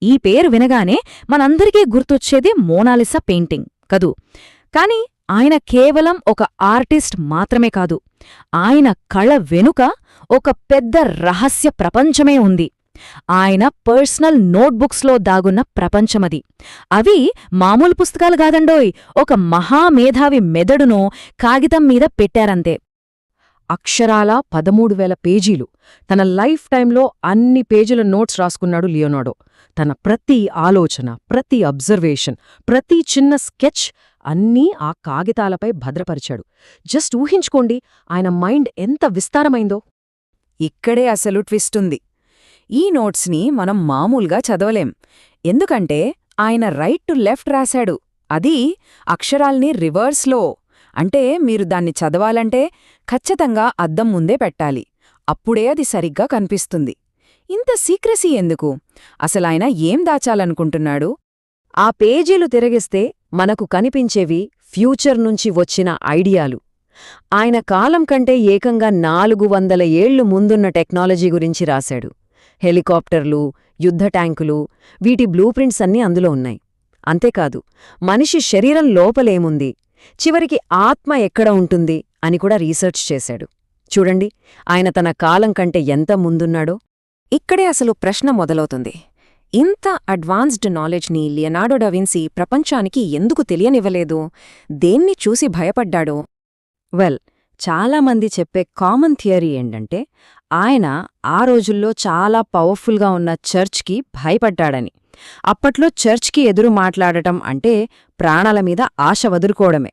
ఈ పేరు వినగానే మనందరికీ గుర్తొచ్చేది మోనాలిసా పెయింటింగ్ కదూ. కాని ఆయన కేవలం ఒక ఆర్టిస్ట్ మాత్రమే కాదు. ఆయన కళ వెనుక ఒక పెద్ద రహస్య ప్రపంచమే ఉంది. ఆయన పర్సనల్ నోట్బుక్స్లో దాగున్న ప్రపంచమది. అవి మామూలు పుస్తకాలు కాదండోయ్, ఒక మహామేధావి మెదడును కాగితం మీద పెట్టారంతే. అక్షరాల 13,000 పేజీలు. తన లైఫ్ టైంలో అన్ని పేజీల నోట్స్ రాసుకున్నాడు లియోనార్డో. తన ప్రతి ఆలోచన, ప్రతి అబ్జర్వేషన్, ప్రతి చిన్న స్కెచ్ అన్నీ ఆ కాగితాలపై భద్రపరిచాడు. జస్ట్ ఊహించుకోండి ఆయన మైండ్ ఎంత విస్తారమైందో. ఇక్కడే అసలు ట్విస్టుంది. ఈ నోట్స్ని మనం మామూలుగా చదవలేం. ఎందుకంటే ఆయన రైట్ టు లెఫ్ట్ రాశాడు. అది అక్షరాల్ని రివర్స్లో. అంటే మీరు దాన్ని చదవాలంటే ఖచ్చితంగా అద్దం ముందే పెట్టాలి. అప్పుడే అది సరిగ్గా కనిపిస్తుంది. ఇంత సీక్రెసీ ఎందుకు? అసలాయన ఏం దాచాలనుకుంటున్నాడు? ఆ పేజీలు తిరగిస్తే మనకు కనిపించేవి ఫ్యూచర్ నుంచి వచ్చిన ఐడియాలు. ఆయన కాలం కంటే ఏకంగా 400 ఏళ్లు ముందున్న టెక్నాలజీ గురించి రాశాడు. హెలికాప్టర్లు, యుద్ధ ట్యాంకులు, వీటి బ్లూప్రింట్స్ అన్నీ అందులో ఉన్నాయి. అంతేకాదు, మనిషి శరీరం లోపలేముంది, చివరికి ఆత్మ ఎక్కడ ఉంటుంది అని కూడా రీసెర్చ్ చేశాడు. చూడండి, ఆయన తన కాలం కంటే ఎంత ముందున్నాడో. ఇక్కడే అసలు ప్రశ్న మొదలవుతుంది. ఇంత అడ్వాన్స్డ్ నాలెడ్జ్ని లియనార్డో డావిన్సీ ప్రపంచానికి ఎందుకు తెలియనివ్వలేదు? దేన్ని చూసి భయపడ్డాడో? వెల్, చాలామంది చెప్పే కామన్ థియరీ ఏంటంటే ఆయన ఆ రోజుల్లో చాలా పవర్ఫుల్గా ఉన్న చర్చ్కి భయపడ్డాడని. అప్పట్లో చర్చ్కి ఎదురు మాట్లాడటం అంటే ప్రాణాల మీద ఆశ వదులుకోవడమే.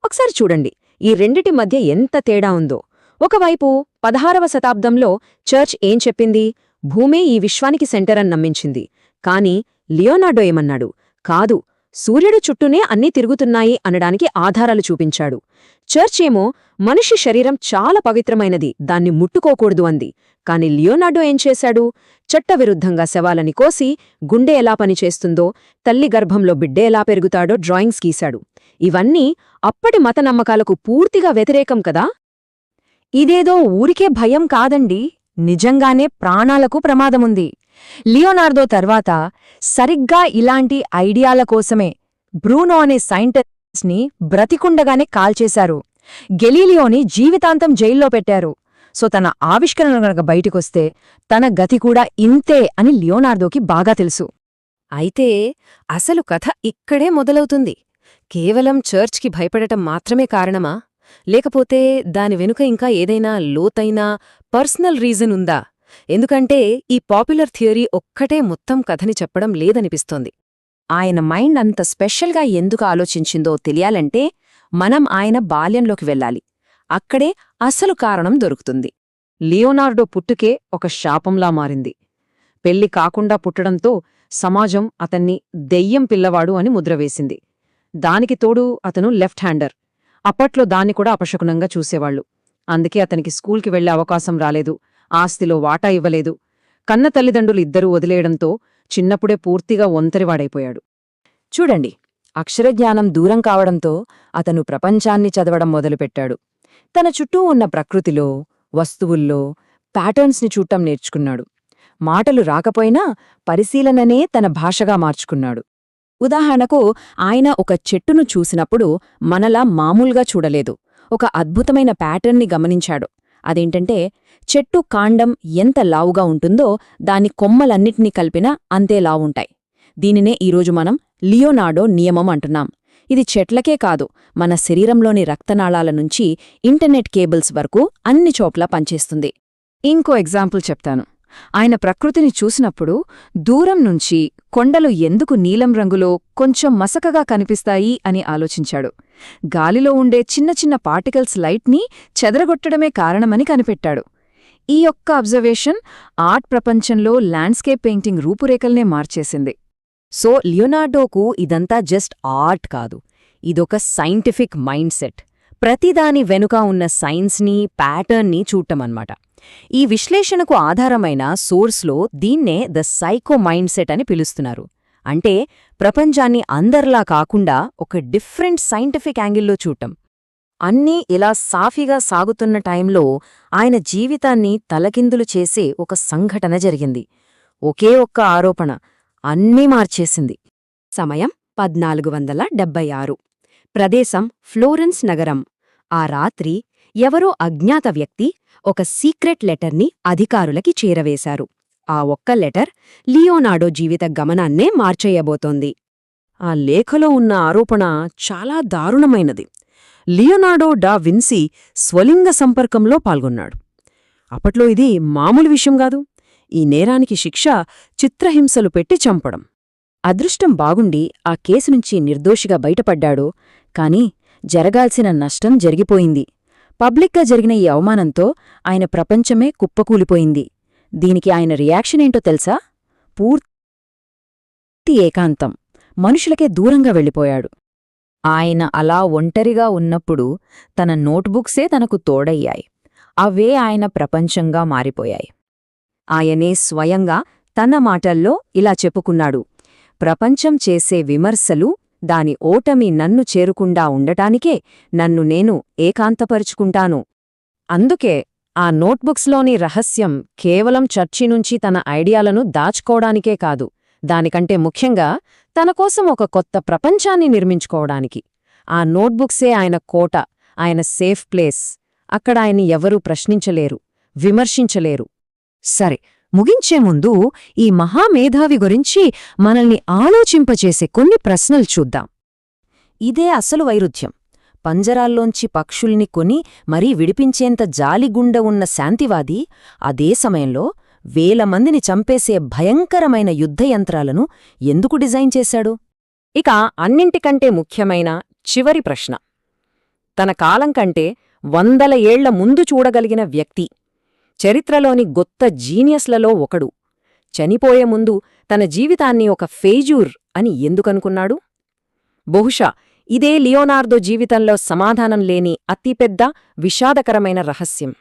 ఒకసారి చూడండి, ఈ రెండిటి మధ్య ఎంత తేడా ఉందో. ఒకవైపు 16వ శతాబ్దంలో చర్చ్ ఏం చెప్పింది? భూమే ఈ విశ్వానికి సెంటర్ అని నమ్మించింది. కాని లియోనార్డో ఏమన్నాడు? కాదు, సూర్యుడు చుట్టూనే అన్నీ తిరుగుతున్నాయి అనడానికి ఆధారాలు చూపించాడు. చర్చ్ ఏమో మనిషి శరీరం చాలా పవిత్రమైనది, దాన్ని ముట్టుకోకూడదు అంది. కాని లియోనార్డో ఏం చేశాడు? చట్టవిరుద్ధంగా శవాలని కోసి గుండె ఎలా పనిచేస్తుందో, తల్లి గర్భంలో బిడ్డే ఎలా పెరుగుతాడో డ్రాయింగ్స్ గీశాడు. ఇవన్నీ అప్పటి మత నమ్మకాలకు పూర్తిగా వ్యతిరేకం కదా. ఇదేదో ఊరికే భయం కాదండి, నిజంగానే ప్రాణాలకు ప్రమాదముంది. లియోనార్డో తర్వాత సరిగ్గా ఇలాంటి ఐడియాల కోసమే బ్రూనో అనే సైంటిస్ట్ని బ్రతికుండగానే కాల్చేశారు. గెలీలియోని జీవితాంతం జైల్లో పెట్టారు. సో తన ఆవిష్కరణ గనక బయటికొస్తే తన గతి కూడా ఇంతే అని లియోనార్డోకి బాగా తెలుసు. అయితే అసలు కథ ఇక్కడే మొదలవుతుంది. కేవలం చర్చ్కి భయపడటం మాత్రమే కారణమా? లేకపోతే దాని వెనుక ఇంకా ఏదైనా లోతైన పర్సనల్ రీజన్ ఉందా? ఎందుకంటే ఈ పాపులర్ థియరీ ఒక్కటే మొత్తం కథని చెప్పడం లేదనిపిస్తోంది. ఆయన మైండ్ అంత స్పెషల్గా ఎందుకు ఆలోచించిందో తెలియాలంటే మనం ఆయన బాల్యంలోకి వెళ్ళాలి. అక్కడే అసలు కారణం దొరుకుతుంది. లియోనార్డో పుట్టుకే ఒక శాపంలా మారింది. పెళ్లి కాకుండా పుట్టడంతో సమాజం అతన్ని దెయ్యం పిల్లవాడు అని ముద్రవేసింది. దానికి తోడు అతను లెఫ్ట్ హ్యాండర్. అప్పట్లో దాన్ని కూడా అపశకునంగా చూసేవాళ్లు. అందుకే అతనికి స్కూల్కి వెళ్లే అవకాశం రాలేదు, ఆస్తిలో వాటా ఇవ్వలేదు. కన్న తల్లిదండ్రులు ఇద్దరూ వదిలేయడంతో చిన్నప్పుడే పూర్తిగా ఒంటరివాడైపోయాడు. చూడండి, అక్షరజ్ఞానం దూరం కావడంతో అతను ప్రపంచాన్ని చదవడం మొదలుపెట్టాడు. తన చుట్టూ ఉన్న ప్రకృతిలో, వస్తువుల్లో ప్యాటర్న్స్ని చూడటం నేర్చుకున్నాడు. మాటలు రాకపోయినా పరిశీలననే తన భాషగా మార్చుకున్నాడు. ఉదాహరణకు, ఆయన ఒక చెట్టును చూసినప్పుడు మనలా మామూలుగా చూడలేదు, ఒక అద్భుతమైన ప్యాటర్న్ని గమనించాడు. అదేంటంటే, చెట్టు కాండం ఎంత లావుగా ఉంటుందో దాని కొమ్మలన్నిటినీ కలిపినా అంతే లావుంటాయి. దీనినే ఈరోజు మనం లియోనార్డో నియమం అంటున్నాం. ఇది చెట్లకే కాదు, మన శరీరంలోని రక్తనాళాల నుంచి ఇంటర్నెట్ కేబుల్స్ వరకు అన్ని చోట్ల పనిచేస్తుంది. ఇంకో ఎగ్జాంపుల్ చెప్తాను. ఆయన ప్రకృతిని చూసినప్పుడు దూరం నుంచి కొండలు ఎందుకు నీలం రంగులో కొంచెం మసకగా కనిపిస్తాయి అని ఆలోచించాడు. గాలిలో ఉండే చిన్న చిన్న పార్టికల్స్ లైట్ని చెదరగొట్టడమే కారణమని కనిపెట్టాడు. ఈ యొక్క అబ్జర్వేషన్ ఆర్ట్ ప్రపంచంలో ల్యాండ్స్కేప్ పెయింటింగ్ రూపురేఖల్నే మార్చేసింది. సో లియోనార్డోకు ఇదంతా జస్ట్ ఆర్ట్ కాదు, ఇదొక సైంటిఫిక్ మైండ్ సెట్. ప్రతిదాని వెనుక ఉన్న సైన్స్ని, ప్యాటర్న్ని చూడటమన్నమాట. ఈ విశ్లేషణకు ఆధారమైన సోర్స్లో దీన్నే ద సైకో మైండ్ సెట్ అని పిలుస్తున్నారు. అంటే ప్రపంచాన్ని అందర్లా కాకుండా ఒక డిఫరెంట్ సైంటిఫిక్ యాంగిల్లో చూడటం. అన్నీ ఇలా సాఫీగా సాగుతున్న టైంలో ఆయన జీవితాన్ని తలకిందులు చేసే ఒక సంఘటన జరిగింది. ఒకే ఒక్క ఆరోపణ అన్నీ మార్చేసింది. సమయం 1476. ప్రదేశం ఫ్లోరెన్స్ నగరం. ఆ రాత్రి ఎవరో అజ్ఞాత వ్యక్తి ఒక సీక్రెట్ లెటర్ని అధికారులకి చేరవేశారు. ఆ ఒక్క లెటర్ లియోనార్డో జీవిత గమనాన్నే మార్చేయబోతోంది. ఆ లేఖలో ఉన్న ఆరోపణ చాలా దారుణమైనది. లియోనార్డో డా విన్సీ స్వలింగ సంపర్కంలో పాల్గొన్నాడు. అప్పట్లో ఇది మామూలు విషయం కాదు. ఈ నేరానికి శిక్ష చిత్రహింసలు పెట్టి చంపడం. అదృష్టం బాగుండి ఆ కేసు నుంచి నిర్దోషిగా బయటపడ్డాడు. కాని జరగాల్సిన నష్టం జరిగిపోయింది. పబ్లిక్గా జరిగిన ఈ అవమానంతో ఆయన ప్రపంచమే కుప్పకూలిపోయింది. దీనికి ఆయన రియాక్షనేంటో తెలుసా? పూర్తి ఏకాంతం. మనుషులకే దూరంగా వెళ్ళిపోయాడు. ఆయన అలా ఒంటరిగా ఉన్నప్పుడు తన నోట్బుక్సే తనకు తోడయ్యాయి. అవే ఆయన ప్రపంచంగా మారిపోయాయి. ఆయనే స్వయంగా తన మాటల్లో ఇలా చెప్పుకున్నాడు: ప్రపంచం చేసే విమర్శలు, దాని ఓటమి నన్ను చేరుకుండా ఉండటానికే నన్ను నేను ఏకాంతపరుచుకుంటాను. అందుకే ఆ నోట్బుక్స్లోని రహస్యం కేవలం చర్చి నుంచి తన ఐడియాలను దాచుకోవడానికే కాదు, దానికంటే ముఖ్యంగా తనకోసం ఒక కొత్త ప్రపంచాన్ని నిర్మించుకోవడానికి. ఆ నోట్బుక్సే ఆయన కోట, ఆయన సేఫ్ ప్లేస్. అక్కడ ఆయన్ని ఎవరూ ప్రశ్నించలేరు, విమర్శించలేరు. సరే, ముగించే ముందు ఈ మహామేధావి గురించి మనల్ని ఆలోచింపచేసే కొన్ని ప్రశ్నలు చూద్దాం. ఇదే అసలు వైరుధ్యం. పంజరాల్లోంచి పక్షుల్ని కొని మరీ విడిపించేంత జాలిగుండ ఉన్న శాంతివాది అదే సమయంలో వేల మందిని చంపేసే భయంకరమైన యుద్ధయంత్రాలను ఎందుకు డిజైన్ చేశాడు? ఇక అన్నింటికంటే ముఖ్యమైన చివరి ప్రశ్న. తన కాలం కంటే 100 ఏళ్ల ముందు చూడగలిగిన వ్యక్తి, చరిత్రలోని గొప్ప జీనియస్లలో ఒకడు, చనిపోయే ముందు తన జీవితాన్ని ఒక ఫెయిజూర్ అని ఎందుకనుకున్నాడు? బహుశా ఇదే లియోనార్దో జీవితంలో సమాధానం లేని అతిపెద్ద విషాదకరమైన రహస్యం.